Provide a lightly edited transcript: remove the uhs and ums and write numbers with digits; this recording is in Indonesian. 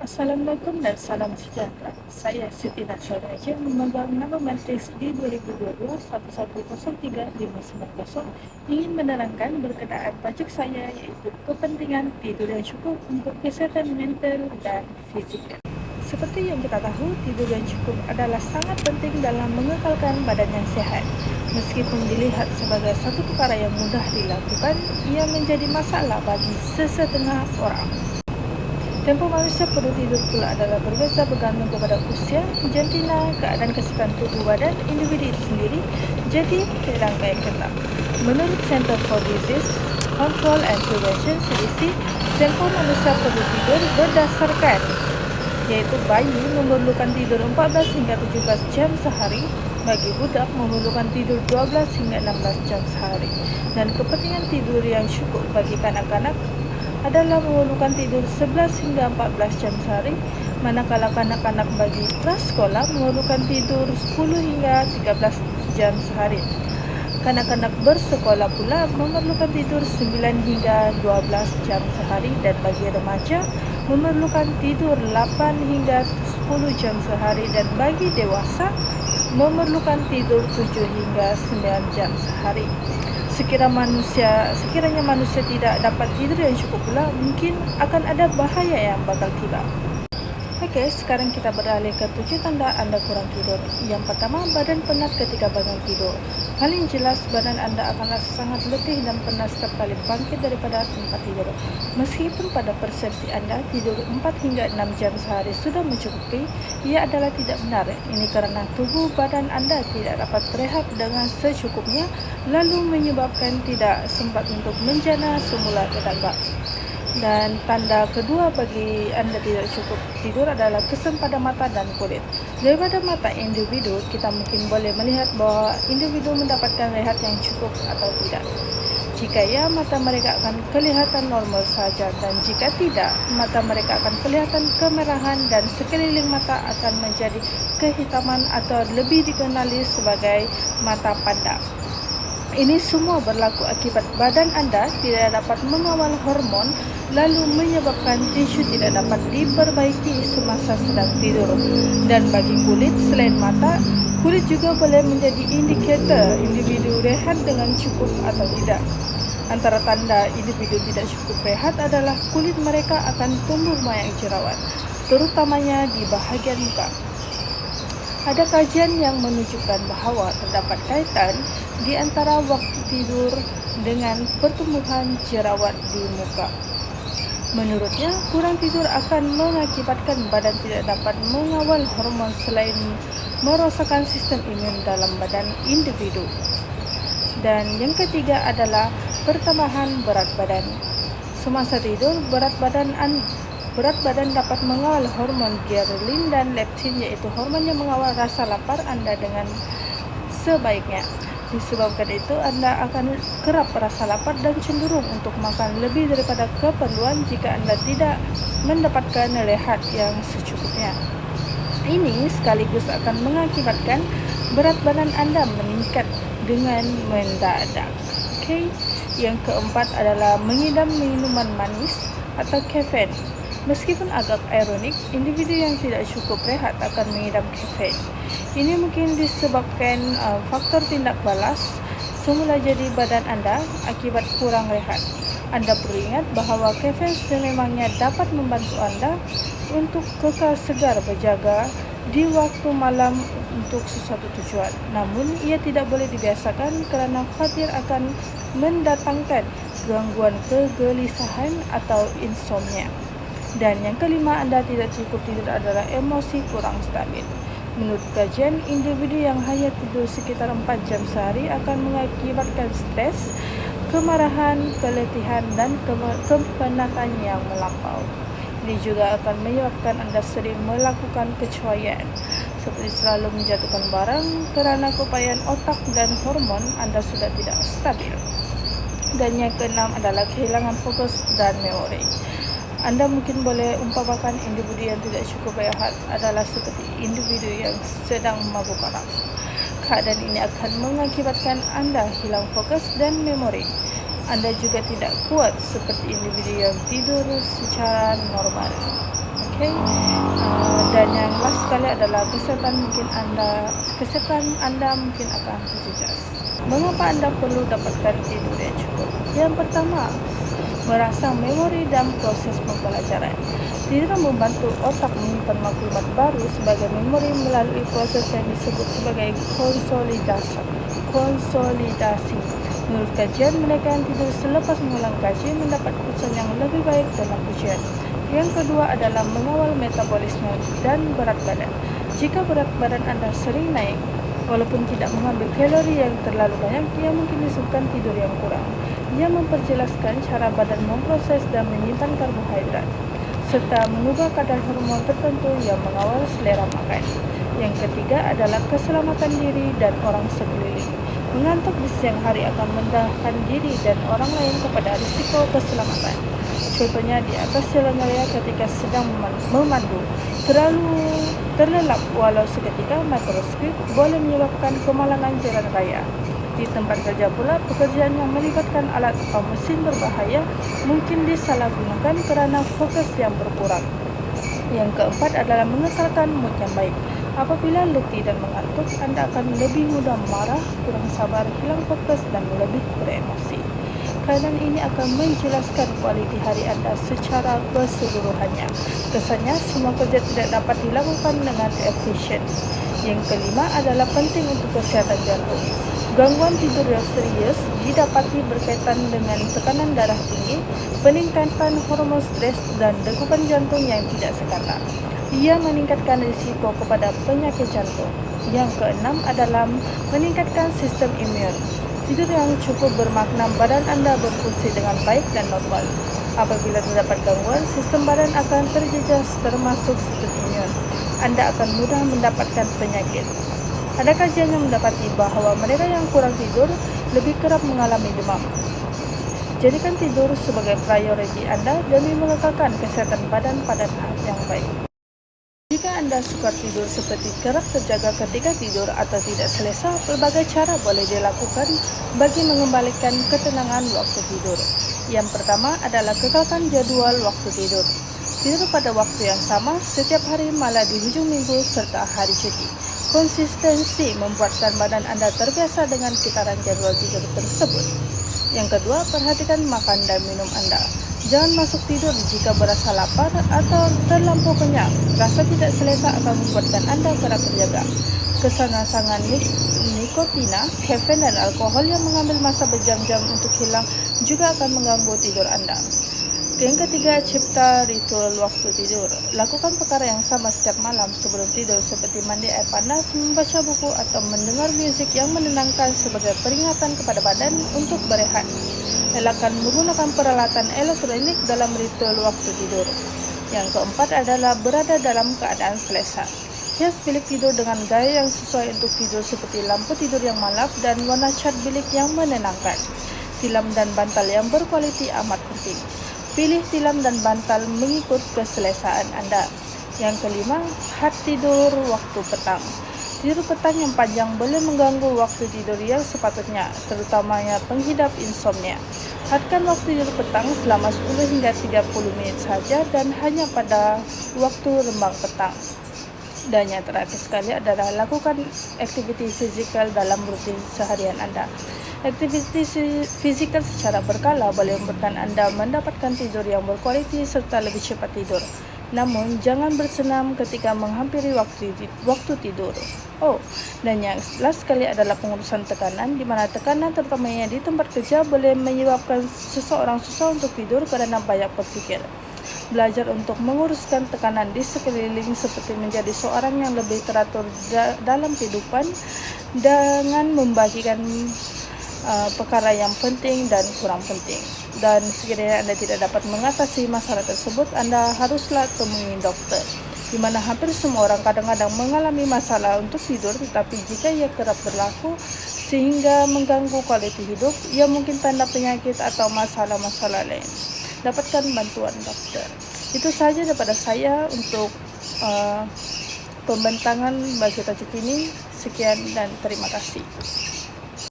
Assalamualaikum dan salam sejahtera. Saya Siti Nasara yang memegang nama Matriks di 2022-1103-590 ingin menerangkan berkenaan tajuk saya iaitu kepentingan tidur yang cukup untuk kesihatan mental dan fizikal. Seperti yang kita tahu, tidur yang cukup adalah sangat penting dalam mengekalkan badan yang sehat. Meskipun dilihat sebagai satu perkara yang mudah dilakukan, ia menjadi masalah bagi sesetengah orang. Tempoh manusia perlu tidur pula adalah berbeza bergantung kepada usia, jantina, keadaan kesehatan tubuh badan individu itu sendiri. Jadi, kerangka yang ketat. Menurut Center for Disease Control and Prevention (CDC), tempoh manusia perlu tidur berdasarkan, yaitu bayi memerlukan tidur 14 hingga 17 jam sehari, bagi budak memerlukan tidur 12 hingga 16 jam sehari, dan kepentingan tidur yang cukup bagi kanak-kanak adalah memerlukan tidur 11 hingga 14 jam sehari, manakala kanak-kanak bagi prasekolah memerlukan tidur 10 hingga 13 jam sehari. Kanak-kanak bersekolah pula memerlukan tidur 9 hingga 12 jam sehari, dan bagi remaja memerlukan tidur 8 hingga 10 jam sehari, dan bagi dewasa memerlukan tidur 7 hingga 9 jam sehari. Sekiranya manusia tidak dapat tidur yang cukup pula, mungkin akan ada bahaya yang bakal tiba. Okey, sekarang kita beralih ke 7 tanda anda kurang tidur. Yang pertama, badan penat ketika bangun tidur. Paling jelas, badan anda akan rasa sangat letih dan penat setiap kali bangkit daripada tempat tidur. Meskipun pada persepsi anda tidur 4 hingga 6 jam sehari sudah mencukupi, ia adalah tidak benar. Ini kerana tubuh badan anda tidak dapat berehat dengan secukupnya, lalu menyebabkan tidak sempat untuk menjana semula ke dalam. Dan tanda kedua bagi anda tidak cukup tidur adalah kesem pada mata dan kulit. Daripada mata individu, kita mungkin boleh melihat bahawa individu mendapatkan rehat yang cukup atau tidak. Jika ya, mata mereka akan kelihatan normal saja, dan jika tidak, mata mereka akan kelihatan kemerahan dan sekeliling mata akan menjadi kehitaman atau lebih dikenali sebagai mata panda. Ini semua berlaku akibat badan anda tidak dapat mengawal hormon, lalu menyebabkan tisu tidak dapat diperbaiki semasa sedang tidur. Dan bagi kulit, selain mata, kulit juga boleh menjadi indikator individu rehat dengan cukup atau tidak. Antara tanda individu tidak cukup rehat adalah kulit mereka akan tumbuh banyak jerawat, terutamanya di bahagian muka. Ada kajian yang menunjukkan bahawa terdapat kaitan di antara waktu tidur dengan pertumbuhan jerawat di muka. Menurutnya, kurang tidur akan mengakibatkan badan tidak dapat mengawal hormon selain merosakkan sistem imun dalam badan individu. Dan yang ketiga adalah pertambahan berat badan. Semasa tidur, berat badan dapat mengawal hormon ghrelin dan leptin, iaitu hormon yang mengawal rasa lapar anda dengan sebaiknya. Disebabkan itu, anda akan kerap rasa lapar dan cenderung untuk makan lebih daripada keperluan jika anda tidak mendapatkan rehat yang secukupnya. Ini sekaligus akan mengakibatkan berat badan anda meningkat dengan mendadak. Okay. Yang keempat adalah mengidam minuman manis atau kafein. Meskipun agak ironik, individu yang tidak cukup rehat akan mengidam kafein. Ini mungkin disebabkan faktor tindak balas semula jadi badan anda akibat kurang rehat. Anda perlu ingat bahawa kafein sememangnya dapat membantu anda untuk kekal segar berjaga di waktu malam untuk sesuatu tujuan. Namun, ia tidak boleh dibiasakan kerana khawatir akan mendatangkan gangguan kegelisahan atau insomnia. Dan yang kelima, anda tidak cukup tidur adalah emosi kurang stabil. Menurut kajian, individu yang hanya tidur sekitar 4 jam sehari akan mengakibatkan stres, kemarahan, keletihan, dan kepenatan yang melampau. Ini juga akan menyebabkan anda sering melakukan kecuaian, seperti selalu menjatuhkan barang kerana keupayaan otak dan hormon anda sudah tidak stabil. Dan yang keenam adalah kehilangan fokus dan memori. Anda mungkin boleh umpamakan individu yang tidak cukup rehat adalah seperti individu yang sedang mabuk arak. Keadaan ini akan mengakibatkan anda hilang fokus dan memori. Anda juga tidak kuat seperti individu yang tidur secara normal. Okay. Dan yang last sekali adalah kesehatan Anda mungkin akan terjejas. Mengapa Anda perlu dapatkan tidur yang cukup? Yang pertama, merangsang memori dan proses pembelajaran. Tidur membantu otak menyimpan maklumat baru sebagai memori melalui proses yang disebut sebagai konsolidasi. Menurut kajian, mereka yang tidur selepas mengulang kaji mendapat keputusan yang lebih baik dalam ujian. Yang kedua adalah mengawal metabolisme dan berat badan. Jika berat badan Anda sering naik, walaupun tidak mengambil kalori yang terlalu banyak, ia mungkin disebabkan tidur yang kurang. Ia memperjelaskan cara badan memproses dan menyimpan karbohidrat, serta mengubah kadar hormon tertentu yang mengawal selera makan. Yang ketiga adalah keselamatan diri dan orang sekeliling. Mengantuk di siang hari akan mendahkan diri dan orang lain kepada risiko keselamatan. Contohnya di atas jalan raya ketika sedang memandu, terlalu terlelap walau seketika mikroskop boleh menyebabkan kemalangan jalan raya. Di tempat kerja pula, pekerjaan yang melibatkan alat atau mesin berbahaya mungkin disalahgunakan kerana fokus yang berkurang. Yang keempat adalah mengekalkan mood yang baik. Apabila letih dan mengantuk, Anda akan lebih mudah marah, kurang sabar, hilang fokus dan lebih beremosi. Keadaan ini akan menjelaskan kualiti hari Anda secara keseluruhannya. Kesannya, semua kerja tidak dapat dilakukan dengan efisien. Yang kelima adalah penting untuk kesihatan jantung. Gangguan tidur yang serius didapati berkaitan dengan tekanan darah tinggi, peningkatan hormon stres, dan degupan jantung yang tidak sekata. Ia meningkatkan risiko kepada penyakit jantung. Yang keenam adalah meningkatkan sistem imun. Tidur yang cukup bermakna badan Anda berfungsi dengan baik dan normal. Apabila terdapat gangguan, sistem badan akan terjejas termasuk sistem imun. Anda akan mudah mendapatkan penyakit. Ada kajian yang mendapati bahawa mereka yang kurang tidur lebih kerap mengalami demam. Jadikan tidur sebagai prioriti Anda demi mengekalkan kesihatan badan pada tahap yang baik. Jika Anda suka tidur seperti kerap terjaga ketika tidur atau tidak selesa, berbagai cara boleh dilakukan bagi mengembalikan ketenangan waktu tidur. Yang pertama adalah kekalkan jadual waktu tidur. Tidur pada waktu yang sama setiap hari malah di hujung minggu serta hari cuti. Konsistensi membuatkan badan Anda terbiasa dengan kitaran jadual tidur tersebut. Yang kedua, perhatikan makan dan minum Anda. Jangan masuk tidur jika berasa lapar atau terlampau kenyang. Rasa tidak selesa akan membuatkan Anda kerap terjaga. Kesangan-sangan nikotina, kafein dan alkohol yang mengambil masa berjam-jam untuk hilang juga akan mengganggu tidur Anda. Yang ketiga, cipta ritual waktu tidur. Lakukan perkara yang sama setiap malam sebelum tidur seperti mandi air panas, membaca buku atau mendengar musik yang menenangkan sebagai peringatan kepada badan untuk berehat. Elakkan menggunakan peralatan elektronik dalam ritual waktu tidur. Yang keempat adalah berada dalam keadaan selesa. Hias bilik tidur dengan gaya yang sesuai untuk tidur seperti lampu tidur yang malap dan warna cat bilik yang menenangkan. Tilam dan bantal yang berkualiti amat penting. Pilih tilam dan bantal mengikut keselesaan Anda. Yang kelima, tidur waktu petang. Tidur petang yang panjang boleh mengganggu waktu tidur yang sepatutnya, terutamanya pengidap insomnia. Hadkan waktu tidur petang selama 10 hingga 30 menit saja dan hanya pada waktu rembang petang. Dan yang terakhir sekali adalah lakukan aktiviti fizikal dalam rutin seharian Anda. Aktiviti fizikal secara berkala boleh membuatkan Anda mendapatkan tidur yang berkualiti serta lebih cepat tidur. Namun, jangan bersenam ketika menghampiri waktu tidur. Dan yang last sekali adalah pengurusan tekanan, di mana tekanan terutamanya di tempat kerja boleh menyebabkan seseorang susah untuk tidur kerana banyak berfikir. Belajar untuk menguruskan tekanan di sekeliling seperti menjadi seorang yang lebih teratur dalam kehidupan dengan membagikan perkara yang penting dan kurang penting. Dan sekiranya Anda tidak dapat mengatasi masalah tersebut, Anda haruslah temui dokter. Di mana hampir semua orang kadang-kadang mengalami masalah untuk tidur, tetapi jika ia kerap berlaku sehingga mengganggu kualiti hidup, ia mungkin tanda penyakit atau masalah-masalah lain. Dapatkan bantuan dokter. Itu sahaja daripada saya untuk pembentangan bagi tajuk ini. Sekian dan terima kasih.